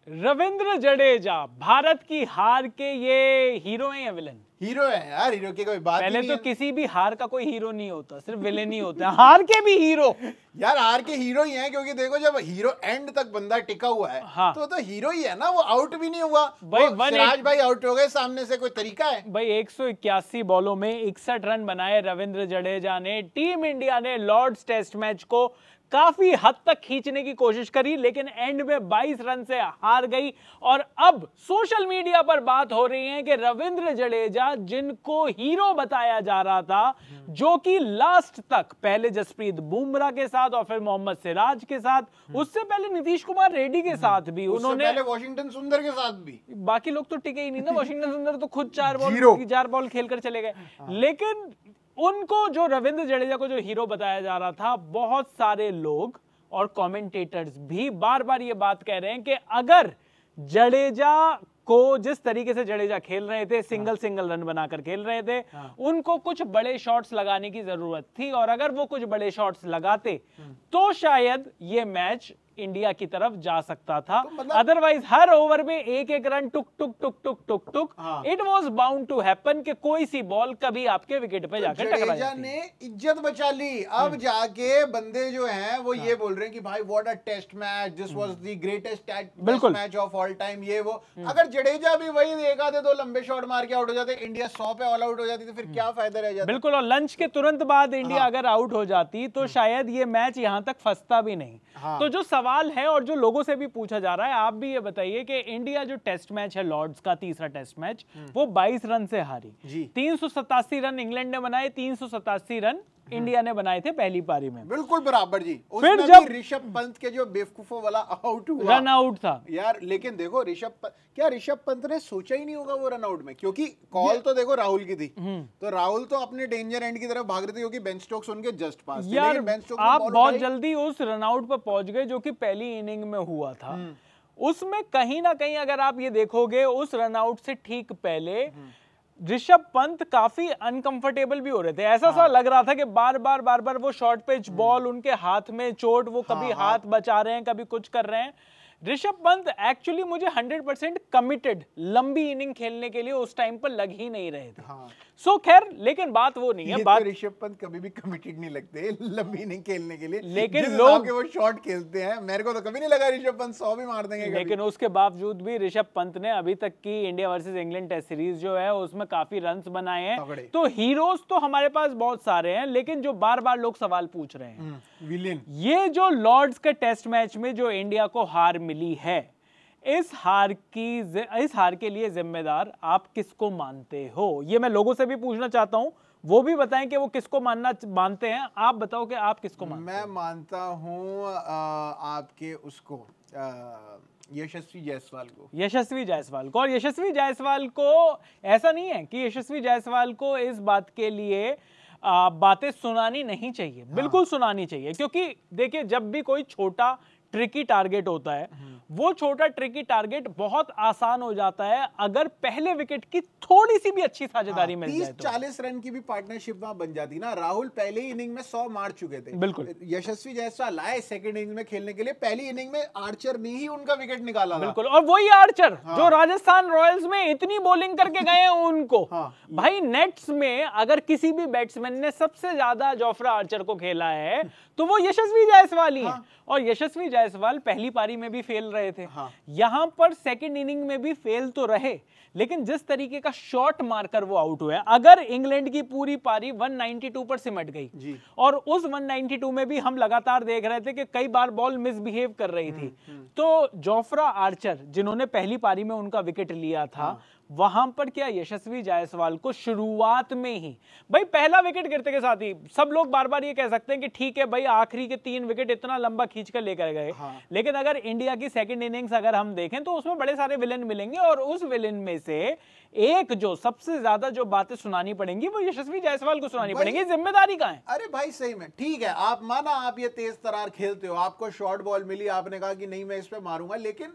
रविंद्र जडेजा भारत की हार के ये हीरो हैं या विलेन? हीरो है यार, हीरो की कोई बात पहले नहीं तो है। किसी भी हार का कोई हीरो नहीं होता, सिर्फ विलेन ही होता है। हार के भी हीरो यार हार के हीरो ही हैं, क्योंकि देखो जब हीरो एंड तक बंदा टिका हुआ है हाँ। तो हीरो ही है ना, वो आउट भी नहीं हुआ। भाई वो सिराज भाई आउट हो गए, सामने से कोई तरीका है? भाई 181 बॉलों में 61 रन बनाए रविंद्र जडेजा ने। टीम इंडिया ने लॉर्ड्स टेस्ट मैच को काफी हद तक खींचने की कोशिश करी, लेकिन एंड में 22 रन से हार गई। और अब सोशल मीडिया पर बात हो रही है कि रविंद्र जडेजा, जिनको हीरो बताया जा रहा था, जो कि लास्ट तक पहले जसप्रीत बुमराह के साथ और फिर मोहम्मद सिराज के साथ, उससे पहले नीतीश कुमार रेड्डी के साथ भी, उन्होंने पहले वॉशिंगटन सुंदर के साथ भी, बाकी लोग तो टिके ही नहीं ना। वॉशिंगटन सुंदर तो खुद 4 बॉल खेलकर चले गए। लेकिन उनको, जो रविंद्र जडेजा को जो हीरो बताया जा रहा था, बहुत सारे लोग और कमेंटेटर्स भी बार बार ये बात कह रहे हैं कि अगर जडेजा को, जिस तरीके से जडेजा खेल रहे थे, सिंगल रन बनाकर खेल रहे थे, उनको कुछ बड़े शॉट्स लगाने की जरूरत थी। और अगर वो कुछ बड़े शॉट्स लगाते तो शायद ये मैच इंडिया की तरफ जा सकता था। अदरवाइज हर ओवर में एक रन टुक टुक टुक टुक टुक टुक, it was bound to happen कि कोई सी बॉल कभी आपके विकेट पे जाकर टकरा जाती। जडेजा ने इज्जत बचा ली। अब जाके बंदे जो हैं वो ये बोल रहे हैं कि भाई what a test match, this was the greatest test match of all time, ये वो। अगर जडेजा भी वही एक आधे दो लंबे शॉट मार के आउट हो जाते, इंडिया 100 पे ऑल आउट हो जाती, तो फिर क्या फायदा रह जाता? बिल्कुल। और लंच के तुरंत बाद इंडिया अगर आउट हो जाती तो शायद ये मैच यहां तक फंसता भी नहीं। तो जो सवाल है और जो लोगों से भी पूछा जा रहा है, आप भी ये बताइए कि इंडिया जो टेस्ट मैच है लॉर्ड्स का, तीसरा टेस्ट मैच, वो 22 रन से हारी। 387 रन इंग्लैंड ने बनाए, 387 रन इंडिया ने बनाए थे पहली पारी में। बिल्कुल बराबर जी। फिर उसमें जब भी ऋषभ पंत के जो बेवकूफों वाला आउट हुआ, रन आउट था यार। लेकिन देखो क्या ऋषभ पंत ने सोचा ही नहीं होगा वो रन आउट में? क्योंकि कॉल तो देखो राहुल की थी, तो राहुल तो अपने डेंजर एंड की तरफ भाग रहे थे, क्योंकि बेन स्टोक्स उनके जस्ट पास थे। यार बेन स्टोक्स ने आप बॉल बहुत उठाई। जल्दी उस रन आउट पर पहुंच गए जो कि पहली इनिंग में हुआ था। उसमें कहीं ना कहीं अगर आप ये देखोगे, उस रन आउट से ठीक पहले ऋषभ पंत काफी अनकंफर्टेबल भी हो रहे थे। ऐसा सा लग रहा था कि बार बार वो शॉर्ट पिच बॉल, उनके हाथ में चोट, वो कभी हाथ बचा रहे हैं, कभी कुछ कर रहे हैं। ऋषभ पंत एक्चुअली मुझे 100% कमिटेड लंबी इनिंग खेलने के लिए उस टाइम पर लग ही नहीं रहे थे। सो खैर, लेकिन बात वो नहीं है। बात तो ऋषभ पंत कभी भी कमिटेड नहीं लगते लंबी इनिंग खेलने के लिए, लेकिन जिस लोग हिसाब के वो शॉट खेलते हैं, मेरे को तो कभी नहीं लगा ऋषभ पंत 100 भी मार देंगे। लेकिन उसके बावजूद भी ऋषभ पंत ने अभी तक की India versus England test series जो है उसमें काफी रन्स बनाए हैं। तो हीरोज तो हमारे पास बहुत सारे हैं, लेकिन जो बार बार लोग सवाल पूछ रहे हैं, विलेन, ये जो लॉर्ड्स के टेस्ट मैच में जो इंडिया को हार मिली है, इस हार के लिए जिम्मेदार आप किसको मानते हो? ये मैं लोगों से भी पूछना चाहता हूं, वो भी बताएं कि वो किसको मानते हैं। आप बताओ कि आप किसको मानते हैं? मैं मानता हूं आपके उसको, यशस्वी जायसवाल को। यशस्वी जायसवाल को। और यशस्वी जायसवाल को, ऐसा नहीं है कि यशस्वी जायसवाल को इस बात के लिए बातें सुनानी नहीं चाहिए, बिल्कुल सुनानी चाहिए। क्योंकि देखिए, जब भी कोई छोटा ट्रिकी टारगेट होता है, वो छोटा ट्रिकी टारगेट बहुत आसान हो जाता है अगर पहले विकेट की थोड़ी सी भी अच्छी साझेदारी मिल जाए तो। 30-40 रन की भी पार्टनरशिप वहां बन जाती ना। राहुल पहले ही इनिंग में 100 मार चुके थे। बिल्कुल। यशस्वी जायसवाल आए सेकंड इनिंग में खेलने के लिए, पहली इनिंग में आर्चर ने ही उनका विकेट निकाला। बिल्कुल। और वही आर्चर जो राजस्थान रॉयल्स में इतनी बॉलिंग करके गए हैं उनको। भाई नेट्स में अगर किसी भी बैट्समैन ने सबसे ज्यादा जोफ्रा आर्चर को खेला है तो वो यशस्वी जायसवाल ही है। और यशस्वी जायसवाल पहली पारी में भी फेल रहे थे, यहां पर सेकंड इनिंग में भी फेल तो रहे, लेकिन जिस तरीके का शॉट मारकर वो आउट हुए, अगर इंग्लैंड की पूरी पारी 192 पर सिमट गई, और उस 192 में भी हम लगातार देख रहे थे कि कई बार बॉल मिसबिहेव कर रही थी, तो जोफ्रा आर्चर जिन्होंने पहली पारी में उनका विकेट लिया था, वहां पर क्या यशस्वी जायसवाल को शुरुआत में ही, भाई पहला विकेट गिरते के साथ ही सब लोग बार बार ये कह सकते हैं कि ठीक है भाई, आखिरी के 3 विकेट इतना लंबा खींच कर लेकर गए, लेकिन अगर इंडिया की सेकंड इनिंग्स अगर हम देखें तो उसमें बड़े सारे विलेन मिलेंगे, और उस विलेन में से एक जो सबसे ज्यादा जो बातें सुनानी पड़ेंगी वो यशस्वी जायसवाल को सुनानी पड़ेंगी। जिम्मेदारी कहां है? अरे भाई सही में ठीक है, आप माना आप ये तेज तरार खेलते हो, आपको शॉर्ट बॉल मिली, आपने कहा कि नहीं मैं इस पे मारूंगा, लेकिन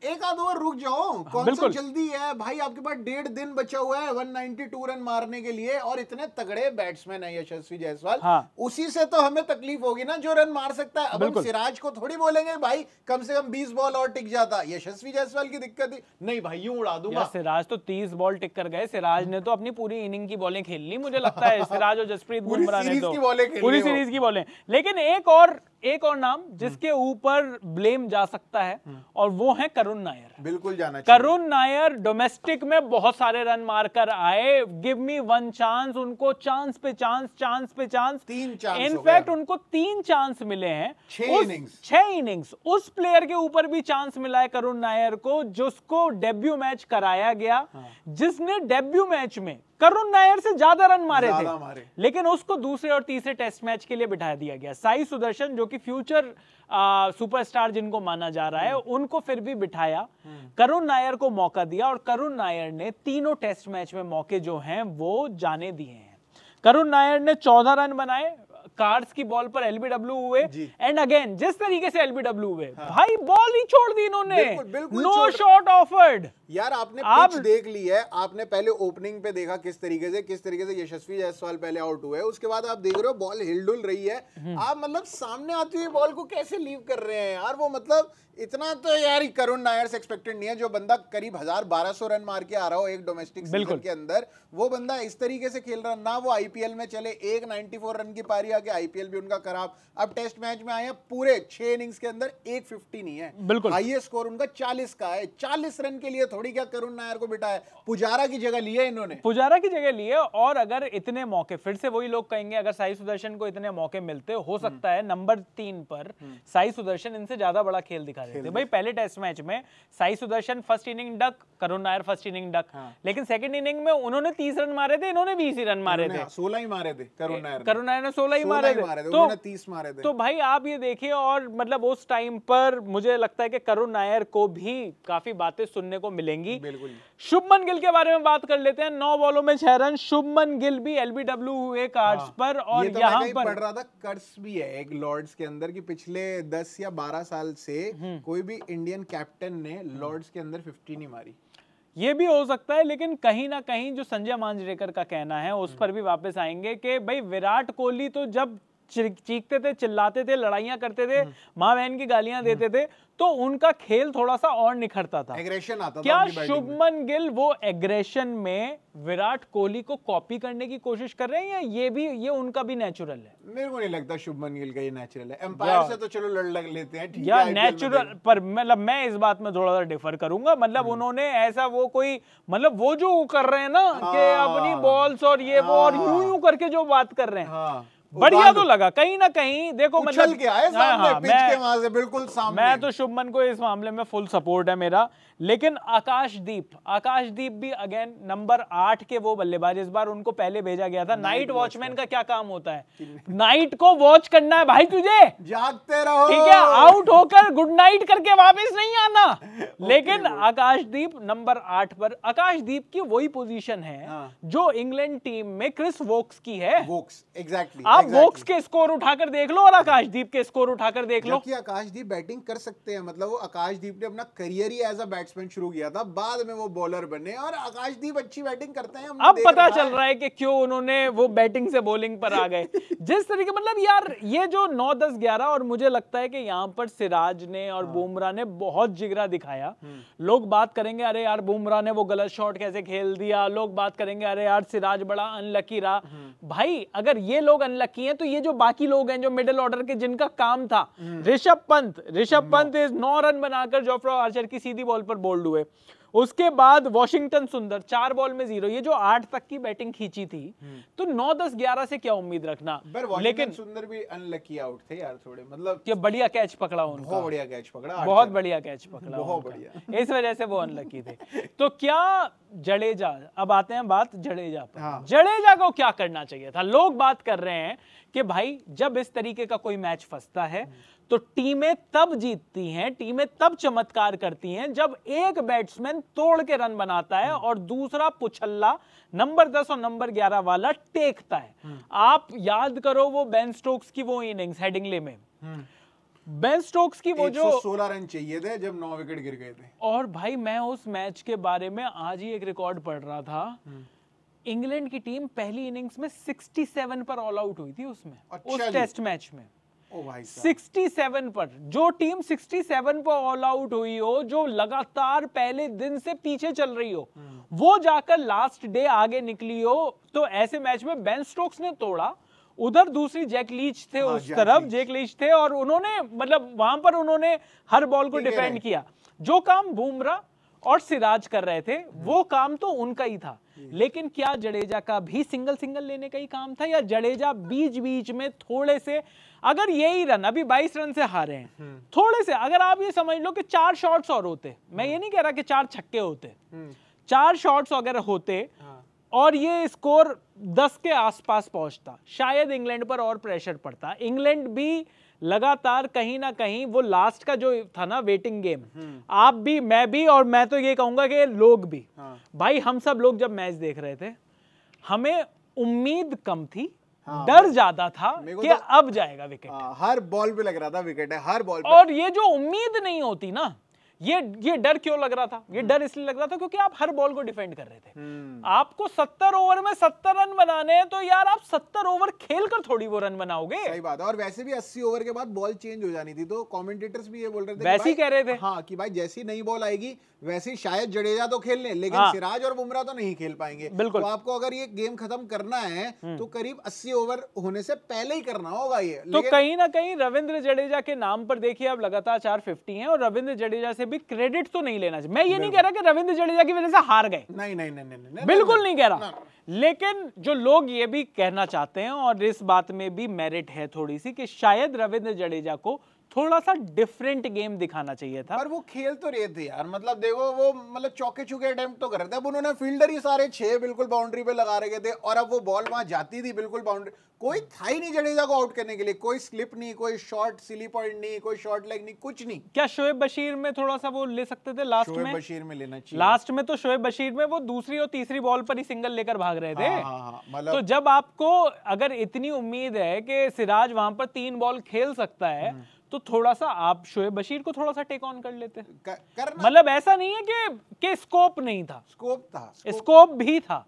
एक आध ओवर रुक जाओ, कौन सा जल्दी है भाई, आपके पास 1.5 दिन बचा हुआ है 192 रन मारने के लिए, और इतने तगड़े बैट्समैन है यशस्वी जायसवाल। उसी से तो हमें तकलीफ होगी ना जो रन मार सकता है। अब हम सिराज को थोड़ी बोलेंगे भाई कम से कम 20 बॉल और टिक जाता, यशस्वी जायसवाल की दिक्कत ही नहीं भाई, यूं उड़ा दूंगा। सिराज तो 30 बॉल टिक कर गए, सिराज ने तो अपनी पूरी इनिंग की बॉलें खेल ली मुझे लगता है, सिराज और जसप्रीत बुमराह ने तो पूरी सीरीज की बॉलें। लेकिन एक और नाम जिसके ऊपर ब्लेम जा सकता है और वो है करुण नायर। बिल्कुल जाना चाहिए। करुण नायर डोमेस्टिक में बहुत सारे रन मारकर आए, गिव मी वन चांस, उनको चांस पे चांस, चांस पे चांस, 3 चांस, इनफैक्ट उनको 3 चांस मिले हैं 6 इनिंग्स। उस प्लेयर के ऊपर भी चांस मिला है करुण नायर को, जिसको डेब्यू मैच कराया गया, जिसने डेब्यू मैच में करुण नायर से ज्यादा रन मारे थे, लेकिन उसको दूसरे और तीसरे टेस्ट मैच के लिए बिठा दिया गया। साई सुदर्शन जो कि फ्यूचर सुपरस्टार जिनको माना जा रहा है, उनको फिर भी बिठाया, करुण नायर को मौका दिया, और करुण नायर ने तीनों टेस्ट मैच में मौके जो हैं वो जाने दिए हैं। करुण नायर ने 14 रन बनाए, कार्ड्स की बॉल पर एलबीडब्ल्यू हुए, एंड अगेन जिस तरीके से एलबीडब्ल्यू हुए, भाई बॉल ही छोड़ दी इन्होंने, नो शॉट ऑफर्ड। यार आपने पिच देख ली है, आपने पहले ओपनिंग पे देखा किस तरीके से यशस्वी जायसवाल पहले आउट हुए, उसके बाद आप देख रहे हो बॉल हिलडुल रही है, आप मतलब सामने आती हुई बॉल को कैसे लीव कर रहे हैं यार। वो मतलब इतना तो यार करुण नायर से एक्सपेक्टेड नहीं है, जो बंदा करीब 1200 रन मार के आ रहा हो एक डोमेस्टिक सीजन के अंदर, वो बंदा इस तरीके से खेल रहा ना। वो आईपीएल में चले, एक 94 रन की पारी आके आईपीएल भी उनका खराब, अब टेस्ट मैच में आए हैं, पूरे 6 इनिंग्स के अंदर 150 नहीं है, हाईएस्ट स्कोर उनका 40 का है। 40 रन के लिए थोड़ी क्या करुण नायर को बिठाया, पुजारा की जगह लिए इन्होंने, पुजारा की जगह लिए। और अगर इतने मौके, फिर से वही लोग कहेंगे, अगर साई सुदर्शन को इतने मौके मिलते, हो सकता है नंबर 3 पर साई सुदर्शन इनसे ज्यादा बड़ा खेल दिखा देते। भाई पहले टेस्ट मैच में Sai Sudharsan first inning duck, Karun Nair first inning duck, लेकिन सेकंड इनिंग में उन्होंने 30 रन मारे थे, इन्होंने 20 ही रन मारे थे, 16 ही मारे थे करुण नायर ने 16 ही मारे थे, तो 30 मारे थे। तो भाई आप ये देखिए, और मतलब उस टाइम पर मुझे लगता है कि करुण नायर को भी काफी बातें सुनने को मिलेंगी। शुभमन गिल के बारे में बात कर लेते हैं। 9 बॉलों में 6 रन, शुभमन गिल भी एलबीडब्ल्यू हुए कार्ड्स पर, और तो यहाँ पर पढ़ रहा था कर्स भी है एक लॉर्ड्स के अंदर, कि पिछले 10 या 12 साल से कोई भी इंडियन कैप्टन ने लॉर्ड्स के अंदर 50 नहीं मारी। ये भी हो सकता है, लेकिन कहीं ना कहीं जो संजय मांजरेकर का कहना है उस पर भी वापस आएंगे कि भाई विराट कोहली तो जब चीखते थे, चिल्लाते थे, लड़ाइयां करते थे, माँ बहन की गालियां देते थे, तो उनका खेल थोड़ा सा और निखरता था, एग्रेशन आता था। क्या शुभमन गिल वो एग्रेशन में विराट कोहली को कॉपी करने की कोशिश कर रहे हैं, या ये उनका भी नेचुरल है? मेरे को नहीं लगता शुभमन गिल का ये नेचुरल है। एम्पायर से तो चलो लड़ लेते हैं, ठीक है, नेचुरल, पर मतलब मैं इस बात में थोड़ा सा डिफर करूंगा। मतलब उन्होंने ऐसा वो कोई, मतलब वो जो कर रहे हैं ना कि अपनी बॉल्स और ये वो और यूं करके जो बात कर रहे हैं, बढ़िया तो लगा कहीं ना कहीं। देखो मतलब के आए सामने, पिच के वहां से बिल्कुल सामने। मैं तो शुभमन को इस मामले में फुल सपोर्ट है मेरा। लेकिन आकाशदीप भी अगेन नंबर 8 के वो बल्लेबाज, इस बार उनको पहले भेजा गया था। नाइट वॉचमैन का क्या काम होता है? नाइट को वॉच करना है भाई तुझे, जागते रहो, ठीक है, आउट होकर गुड नाइट करके वापस नहीं आना। लेकिन आकाशदीप नंबर 8 पर, आकाशदीप की वही पोजीशन है जो इंग्लैंड टीम में क्रिस वोक्स की है। Woakes, exactly. आप वोक्स के स्कोर उठाकर देख लो और आकाशदीप के स्कोर उठाकर देख लो। आकाशदीप बैटिंग कर सकते हैं, मतलब वो आकाशदीप ने अपना करियर ही एज अ बैट्समैन शुरू किया था, बाद में वो बॉलर बने, और आकाशदीप अच्छी बैटिंग करते हैं। अब पता चल रहा है कि क्यों उन्होंने वो बैटिंग से बॉलिंग पर आ गए। जिस तरीके, मतलब यार ये जो 9, 10, 11, और मुझे लगता है कि यहाँ पर सिराज ने और बुमराह ने बहुत जिगरा दिखाया। लोग बात करेंगे अरे यार बुमराह ने वो गलत शॉट कैसे खेल दिया, लोग बात करेंगे अरे यार सिराज बड़ा अनलकी रहा। भाई अगर ये लोग अनलकी हैं तो ये जो बाकी लोग हैं जो मिडिल ऑर्डर के, जिनका काम था, ऋषभ पंत इस 9 रन बनाकर जोफ्रा आर्चर की सीधी बॉल पर बोल्ड हुए। उसके बाद वॉशिंगटन सुंदर 4 बॉल में 0, ये जो 8 तक की बैटिंग खींची थी, तो 9, 10, 11 से क्या उम्मीद रखना। लेकिन सुंदर भी अनलकी आउट थे यार थोड़े, मतलब कि बढ़िया कैच पकड़ा उनका, बहुत बढ़िया कैच पकड़ा, बहुत बढ़िया कैच पकड़ा, बहुत बढ़िया, इस वजह से वो अनलकी थे। तो क्या जडेजा, अब आते हैं बात जडेजा पर, जडेजा को क्या करना चाहिए था? लोग बात कर रहे हैं कि भाई जब इस तरीके का कोई मैच फंसता है तो टीमें तब जीतती हैं, टीमें तब चमत्कार करती हैं जब एक बैट्समैन तोड़ के रन बनाता है और दूसरा पुछल्ला नंबर 10 और नंबर 11 वाला टेकता है। आप याद करो वो बेन स्टोक्स की वो इनिंग्स हेडिंगले में, बेन स्टोक्स की वो जो 116 रन चाहिए थे जब 9 विकेट गिर गए थे। और भाई मैं उस मैच के बारे में आज ही एक रिकॉर्ड पढ़ रहा था, इंग्लैंड की टीम पहली इनिंग्स में 67 पर ऑल आउट हुई थी उसमें, उस टेस्ट मैच में। ओ भाई 67 पर, जो टीम 67 पर ऑल आउट हुई हो, जो लगातार पहले दिन से पीछे चल रही हो, वो जाकर लास्ट डे आगे निकली हो, तो ऐसे मैच में बेन स्टोक्स ने तोड़ा। उधर दूसरी जैक लीच थे, उस तरफ जैक लीच थे, और उन्होंने मतलब वहां पर उन्होंने हर बॉल को डिफेंड किया। जो काम बुमराह और सिराज कर रहे थे वो काम तो उनका ही था, लेकिन क्या जडेजा का भी सिंगल लेने का ही काम था, या जडेजा बीच बीच में थोड़े से, अगर यही रन, अभी 22 रन से हारे हैं, थोड़े से अगर आप ये समझ लो कि 4 शॉट्स और होते, मैं ये नहीं कह रहा कि 4 छक्के होते, 4 शॉट्स अगर होते और ये स्कोर 10 के आसपास पहुंचता, शायद इंग्लैंड पर और प्रेशर पड़ता। इंग्लैंड भी लगातार कहीं ना कहीं वो लास्ट का जो था ना वेटिंग गेम, आप भी, मैं भी, और मैं तो ये कहूंगा कि लोग भी, भाई हम सब लोग जब मैच देख रहे थे, हमें उम्मीद कम थी, डर ज्यादा था कि तो अब जाएगा विकेट। हर बॉल पे लग रहा था विकेट है, हर बॉल पे। और ये जो उम्मीद नहीं होती ना, ये डर क्यों लग रहा था? ये डर इसलिए लग रहा था क्योंकि आप हर बॉल को डिफेंड कर रहे थे। आपको 70 ओवर में 70 रन बनाने हैं, तो यार आप 70 ओवर खेलकर थोड़ी वो रन बनाओगे। सही बात है। और वैसे भी 80 ओवर के बाद बॉल चेंज हो जानी थी, तो कमेंटेटर्स भी ये बोल रहे थे, वैसे ही कह रहे थे, हाँ, कि भाई जैसी नई बॉल आएगी वैसे शायद जडेजा तो खेल लें, लेकिन सिराज और बुमराह तो नहीं खेल पाएंगे। बिल्कुल। तो आपको अगर ये गेम खत्म करना है तो करीब 80 ओवर होने से पहले ही करना होगा ये। तो कहीं ना कहीं रविंद्र जडेजा के नाम पर देखिए अब लगातार 450 हैं, और रविंद्र जडेजा से भी क्रेडिट तो नहीं लेना चाहिए। मैं ये नहीं कह रहा कि रविंद्र जडेजा की वजह से हार गए, नहीं, बिल्कुल नहीं कह रहा, लेकिन जो लोग ये भी कहना चाहते हैं, और इस बात में भी मेरिट है थोड़ी सी, कि शायद रविंद्र जडेजा को थोड़ा सा डिफरेंट गेम दिखाना चाहिए था। पर वो खेल तो रहे थे यार, मतलब देखो वो मतलब चौके चुके अटेम्प्ट तो कर रहे थे। अब उन्होंने फील्डर ही सारे 6 बिल्कुल बाउंड्री पे लगा रखे थे, और अब वो बॉल वहां जाती थी बिल्कुल बाउंड्री, कोई था ही नहीं जडेजा को आउट करने के लिए। कोई स्लिप नहीं, कोई शॉर्ट सिली पॉइंट नहीं, कोई शॉर्ट लेग नहीं, कुछ नहीं। क्या शोएब बशीर में थोड़ा सा वो ले सकते थे लास्ट में? शोएब बशीर में लेना चाहिए। लास्ट में तो शोएब बशीर में वो दूसरी और तीसरी बॉल पर ही सिंगल लेकर भाग रहे थे। मतलब तो जब आपको अगर इतनी उम्मीद है कि सिराज वहां पर 3 बॉल खेल सकता है, तो थोड़ा सा आप शोएब बशीर को थोड़ा सा टेक ऑन कर लेते। मतलब ऐसा नहीं है कि स्कोप नहीं था, स्कोप भी था,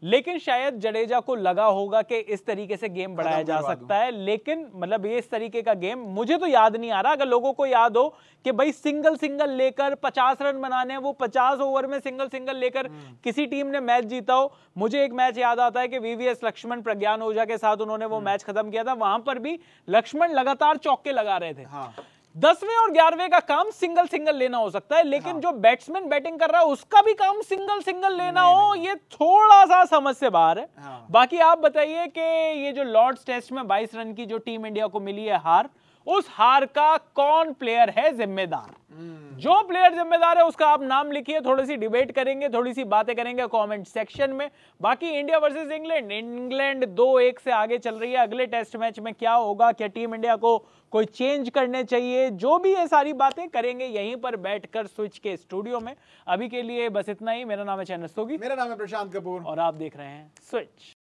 लेकिन शायद जडेजा को लगा होगा कि इस तरीके से गेम बढ़ाया जा सकता है। लेकिन मतलब ये इस तरीके का गेम मुझे तो याद नहीं आ रहा। अगर लोगों को याद हो कि भाई सिंगल लेकर 50 रन बनाने हैं, वो 50 ओवर में सिंगल लेकर किसी टीम ने मैच जीता हो। मुझे एक मैच याद आता है कि वीवीएस लक्ष्मण प्रज्ञान ओझा के साथ उन्होंने वो मैच खत्म किया था। वहां पर भी लक्ष्मण लगातार चौके लगा रहे थे। 10वें और 11वें का काम सिंगल लेना हो सकता है, लेकिन जो बैट्समैन बैटिंग कर रहा है उसका भी काम सिंगल लेना हो, ये थोड़ा सा समझ से बाहर है। बाकी आप बताइए कि ये जो लॉर्ड्स टेस्ट में 22 रन की जो टीम इंडिया को मिली है हार, उस हार का कौन प्लेयर है जिम्मेदार? जो प्लेयर जिम्मेदार है उसका आप नाम लिखिए, थोड़ी सी डिबेट करेंगे, थोड़ी सी बातें करेंगे कमेंट सेक्शन में। बाकी इंडिया वर्सेस इंग्लैंड 2-1 से आगे चल रही है। अगले टेस्ट मैच में क्या होगा, क्या टीम इंडिया को कोई चेंज करने चाहिए, जो भी ये सारी बातें करेंगे यहीं पर बैठकर स्विच के स्टूडियो में। अभी के लिए बस इतना ही। मेरा नाम है चैन रस्तोगी, मेरा नाम है प्रशांत कपूर, और आप देख रहे हैं स्विच।